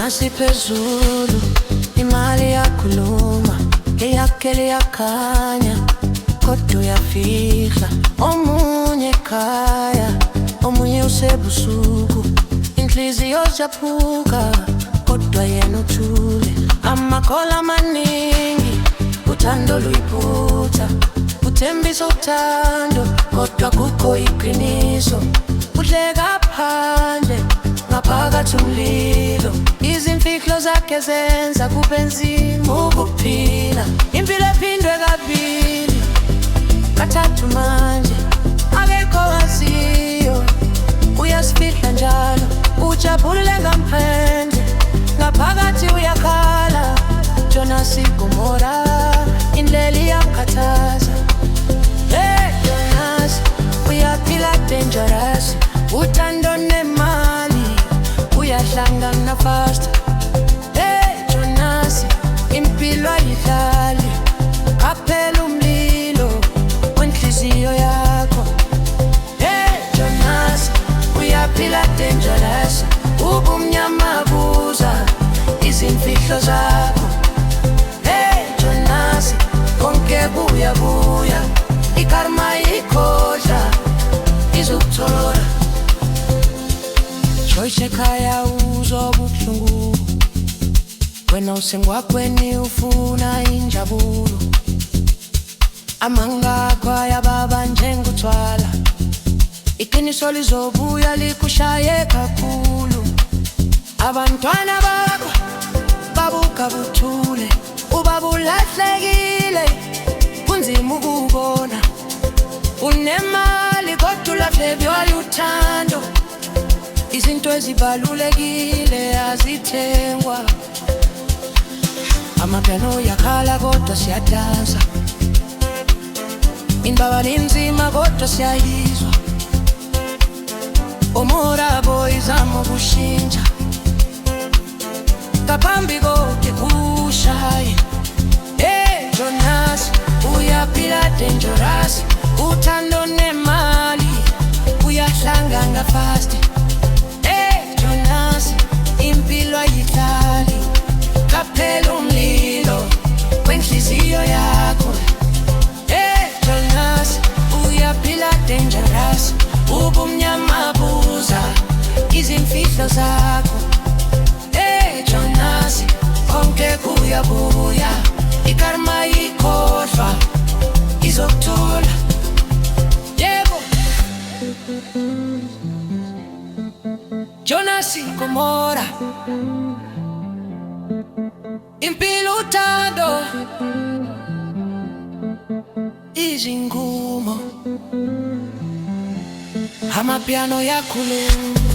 Jonasi phezulu, imali yakhuluma, eyakhe liyakhanya, kodwa uyafihla. Omunye ekhaya, omunye usebusuku, inhliziyo ziyaphuka, kodwa yena uthule. Amakhola amaningi, uthando luyiphutha, uthembisa uthando, kodwa kukho iqiniso. Udleka phandle, ngaphakathi umlilo, izimfihlo zakhe zenza kube nzima ukuphila. Impilo ephindwe kabili, kathathu manje, akekho waziyo. Uyasifihla njalo, ujabule ngaphandle, ngaphakathi uyakhala. Jonasi Gomora, indlela iyakhathaza. Hey Jonasi, uyaphila dangerous, uthando nemali uyahlangana fast. Hey Jonasi, impilo ayihlali, qaphela umlilo wenhliziyo yakho. Hey Jonasi, uyaphila dangerous, ubumnyama buza izimfihlo zakho. Hey Jonasi, konke buya, ikarma ikhodla izukuthola. Choice ekhaya uzobuhlungu, wena usengwakweni ufuna injabulo. Amanga akho ayababa njengothwala, iqiniso lizobuya likushaye kakhulu. Abantwana bakho babuka buthule, ubabulahlekile, kunzima ukubona. Unemali kodwa ulahlekelwa luthando, izinto ezibalulekile azithengwa. Amapiano yakhala kodwa siyadansa, indaba inzima kodwa siyayizwa. Omora boys amokushintsha, ngaphambi koke kushaye. Hey Jonasi, uyaphila dangerous, uthando nemali uyahlangana fast. Hey Jonasi, impilo ayihlali, qaphela umlilo wenhliziyo yakho. Hey Jonasi, uyaphila dangerous, ubumnyama buza izimfihlo zakho. Hey Jonasi, konke kuyabuya, ikarma ikhodla izokuthola. Yebo Jonasi Gomora, impilo uthando izingumo, amapiano yakhuluma.